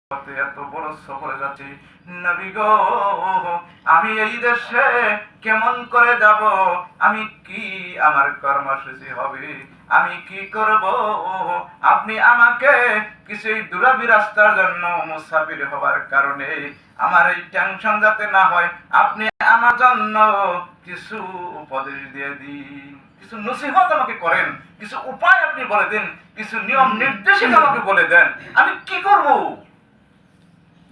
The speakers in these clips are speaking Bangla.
এত বড় সফরে যাচ্ছি নবী গো, আমি এই দেশে কেমন করে যাব, আমি কি আমার কর্মসূচি হবে, আমি কি করব, আপনি আমাকে কিছু দূরাবি রাস্তার জন্য মুসাফির হওয়ার কারণে আমার এই টেনশন যাতে না হয়, আপনি আমার জন্য কিছু উপদেশ দিয়ে দিন, কিছু নসিহত আমাকে করেন, কিছু উপায় আপনি বলে দিন, কিছু নিয়ম নির্দেশিকা আমাকে বলে দেন, আমি কি করব।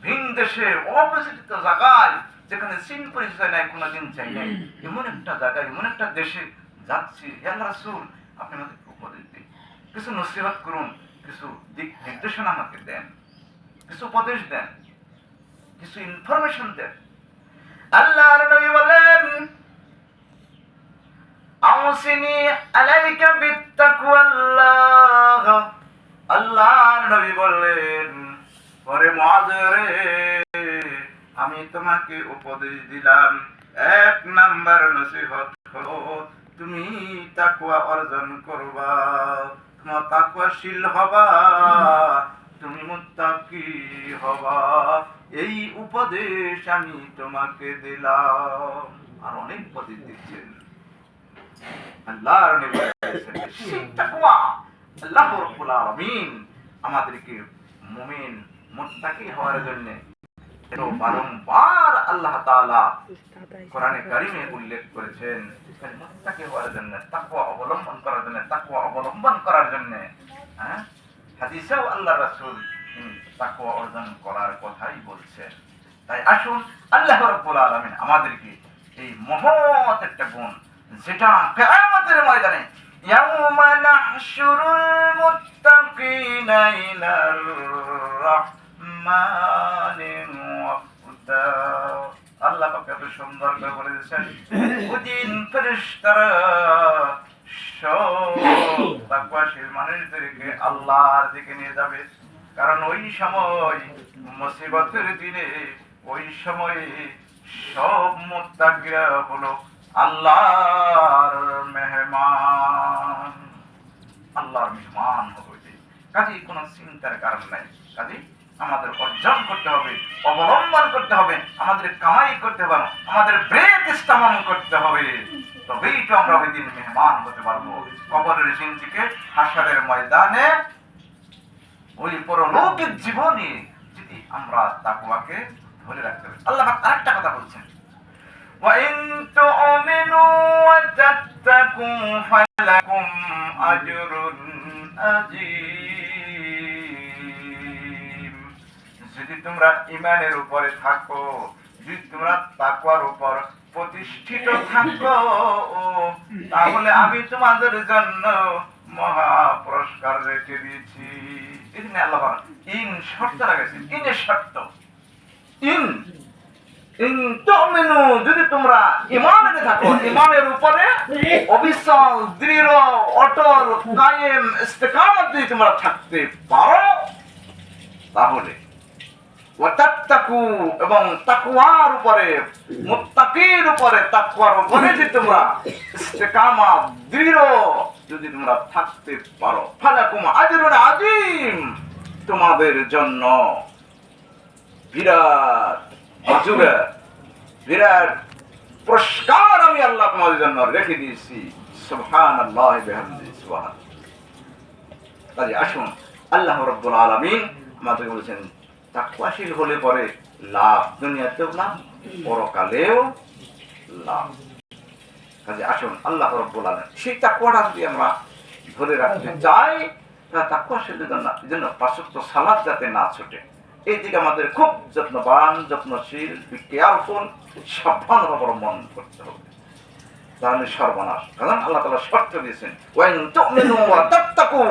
ভিন দেশে অপরিচিত জায়গায়, যেখানে চিন পরিচয় নাই, কোনোদিন চাই নাই, এমন একটা জায়গায়, এমন একটা দেশে যাচ্ছি, হে রাসূল আপনি আমাকে উপদেশ দিন, কিছু নসিহত করুন, কিছু দিক নির্দেশনা আমাকে দেন, কিছু উপদেশ দেন, কিছু ইনফরমেশন দেন। আল্লাহর নবী বলেন, আউসিনি আলাইকা বিত্তাকওয়াল্লাহ। আল্লাহর নবী বললেন, পরে মুআয রে, আমি তোমাকে উপদেশ দিলাম, এক নাম্বার নসিহত হলো তুমি তাকওয়া অর্জন করবা, তোমার তাকওয়াশীল হবা, তুমি মুত্তাকি হবা, এই উপদেশ আমি তোমাকে দিলাম। আর অনেক উপদেশ দিচ্ছেন আল্লাহর নবী বলেছেন, সেই তাকওয়া আল্লাহ রাব্বুল আলামিন আমাদেরকে মুমিন মুত্তাকি হওয়ার জন্য বারংবার আল্লাহ তাআলা কোরআনে কারীমে উল্লেখ করেছেন, মুত্তাকি হওয়ার জন্য, তাকওয়া অবলম্বন করার জন্য, তাকওয়া অবলম্বন করার জন্য। হাদিসেও আল্লাহ রাসূল তাকওয়া অর্জন করার কথাই বলছেন। তাই আসুন আল্লাহ রাব্বুল আলামিন আমাদেরকে এই মহৎ একটা গুণ, যেটা কিয়ামতের ময়দানে ইয়াউমা নাহশুরুল মুত্তাকিনা ইলার রাহমানির ওয়াফদা। আল্লাহ পাক এত সুন্দর করে বলে দিয়েছেন, ওদিন ফেরেশতারা সব তাকওয়াশীল মানুষদেরকে আল্লাহর দিকে নিয়ে যাবে, কারণ ওই সময় মুসিবতের দিনে, ওই সময় সব মুত্তাকিরা হলো আল্লাহর মেহমান, আল্লাহর মেহমান হবে। কাজেই কোনো চিন্তার কারণ নাই। কাজেই আমাদের অর্জন করতে হবে, অবলম্বন করতে হবে, আমাদের কামাই করতে হবে, আমাদের ব্রেক ইস্তেমাল করতে হবে, তবেই তো আমরা ওই দিন মেহমান হতে পারবো। কবরের জিন্দিকে হাসরের ময়দানে, ওই পরলৌকিক জীবনে যদি আমরা তাকওয়াকে ধরে রাখতে পারি। আল্লাহ আরেকটা কথা বলছেন, وَإِن تُؤْمِنُوا وَتَتَّقُوا فَلَكُمْ أَجْرٌ عَظِيمٌ। যদি তোমরা ঈমানের উপরে থাকো, যদি তোমরা তাকওয়ার উপর প্রতিষ্ঠিত থাকো, তাহলে আমি তোমাদের জন্য মহা পুরস্কার রেখে দিয়েছি। এখানে আল্লাহ ইন শর্ত লাগাইছেন, ইনের শর্ত, ইন যদি তোমরা ঈমানে থাকো, ঈমানের উপরে অবিচল, দৃঢ়, অটল, কায়েম, ইস্তেকামত যদি তোমরা থাকতে পারো, তাহলে ওয়াতাত্তাকু, এবং তাকওয়ার উপরে, মুত্তাকির উপরে, তাকওয়ার উপরে যদি তোমরা ইস্তেকামত, দৃঢ় যদি তোমরা থাকতে পারো, ফালাকুম আজরুন আযীম, তোমাদের জন্য বিরাট আজুরা, বিরাট পুরস্কার আমি আল্লাহ তোমাদের জন্য রেখে দিয়েছি। সুবহানাল্লাহ বিহামদিহি সুবহান। তাই আসুন আল্লাহ রাব্বুল আলামিন আমাদের বলেছেন, তাকওয়াশীল হলে পরে লাভ, দুনিয়াতেও লাভ, পরকালেও লাভ। কাজে আসুন আল্লাহ রাব্বুল আলামিন সেই তাকওয়াটা যদি আমরা ধরে রাখতে চাই, তাহলে তাকওয়াশীলের জন্য পাঁচ ওয়াক্ত সালাত যাতে না ছুটে, এই দিকে আমাদের খুব যত্নবান, যত্নশীল, কেয়ারফুল, সাবধান অবলম্বন করতে হবে, তাহলে সর্বনাশ। কারণ আল্লাহ তাআলা শর্ত দিয়েছেন, ওয়াইন তুমিনু ওয়া তাত্তাকু,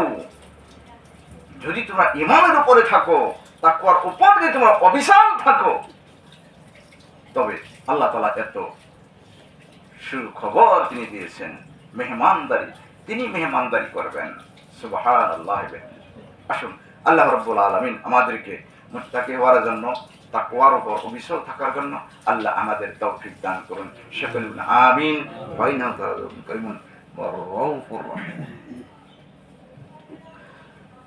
যদি তোমরা ঈমানের উপরে থাকো, তাকওয়ার উপর যদি তোমরা অবিচল থাকো, তবে আল্লাহ তাআলা এত সুখবর তিনি দিয়েছেন, মেহমানদারি, তিনি মেহমানদারি করবেন। সুবহানাল্লাহ। আসুন আল্লাহ রাব্বুল আলামিন আমাদেরকে মুত্তাকি হওয়ার জন্য, তাকওয়ার উপর অবিচল থাকার জন্য আল্লাহ আমাদের তৌফিক দান করুন। সকলে আমিন। ওয়া ইন্নাহু কারিমুন ওয়া রাউফুর রাহিম।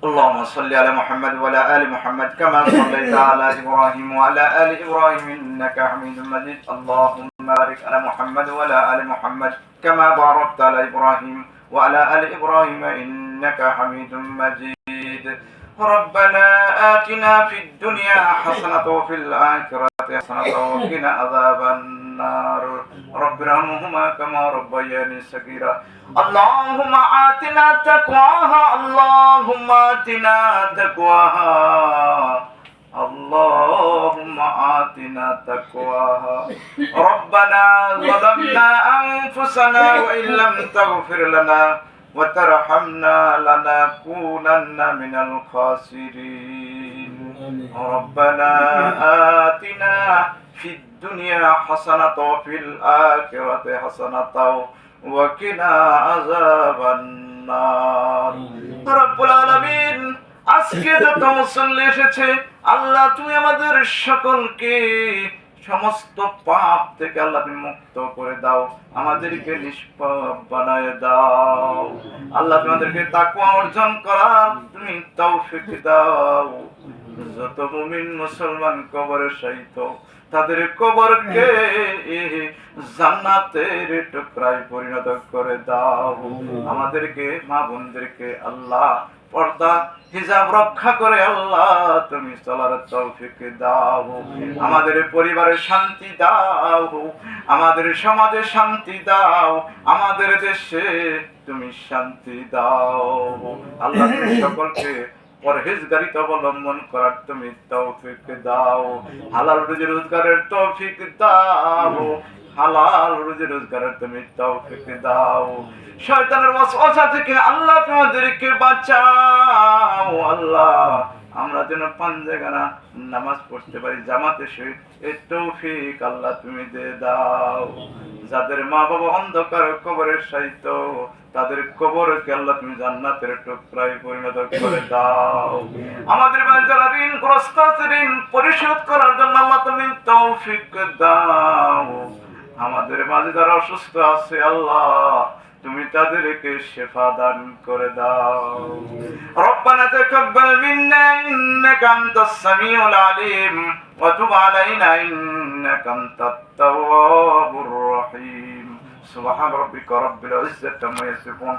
اللهم صل على محمد وعلى آل محمد كما صليت على إبراهيم وعلى آل إبراهيم إنك حميد مجيد اللهم بارك على محمد وعلى آل محمد كما باركت على إبراهيم وعلى آل إبراهيم إنك حميد مجيد ربنا آتنا في الدنيا حسنة وفي الآخرة حسنة وقنا عذاب النار رب ارحمهما كما ربياني صغيرا اللهم آتنا تقواها اللهم آتنا تقواها اللهم آتنا تقواها ربنا ظلمنا أنفسنا وإن لم تغفر لنا وترحمنا لنكونن من الخاسرين ربنا آتنا في الدنيا حسنة وفي الآخرة حسنة وقنا عذاب النار رب العالمين আজকে যত মুসল্লি এসেছে আল্লাহ তুমি আমাদের সকলকে সমস্ত পাপ থেকে আল্লাহ তুমি মুক্ত করে দাও আমাদেরকে নিষ্পাপ বানায় দাও আল্লাহ তোমাদেরকে তাকওয়া অর্জন করার তুমি তৌফিক দাও যত মুমিন মুসলমান কবরে শায়িত তাদের কবরকে জান্নাতের টুকরায় পরিণত করে দাও আমাদেরকে মা বোনদেরকে আল্লাহ পর্দা হিজাব রক্ষা করে আল্লাহ তুমি চলার তৌফিক দাও আমাদের পরিবারে শান্তি দাও আমাদের সমাজে শান্তি দাও আমাদের দেশে তুমি শান্তি দাও আল্লাহ তুমি সকলকে পরহেজগারিতা অবলম্বন করার তুমি তৌফিক দাও হালাল রুজি রোজগারের তৌফিক দাও হালাল রুজি রোজগারের তুমি তৌফিক দাও শয়তানের ওয়াসওয়াসা থেকে আল্লাহ তোমাদেরকে বাঁচাও আল্লাহ আমরা যেন পাঁচজাগানা নামাজ পড়তে পারি জামাতের সহিত এই তৌফিক আল্লাহ তুমি দে দাও যাদের মা বাবা অন্ধকার কবরের শায়িত তাদের কবরকে আল্লাহ তুমি জান্নাতের টুকরায় পরিণত করে দাও আমাদের যারা ঋণগ্রস্ত ঋণ পরিশোধ করার জন্য আল্লাহ তুমি তৌফিক দাও আমাদের মাঝে যারা অসুস্থ আছে আল্লাহ তুমি তাদেরকে শিফা দান করে দাও রব্বানা তাকাব্বাল মিন্না ইন্নাকা আনতাস সামিউল আলিম ওয়া তুব আলাইনা ইন্নাকা আনতাত তাওয়াবুর রহিম সুবহান রাব্বিকা রাব্বিল ইজ্জাতি আম্মা ইয়াসিফুন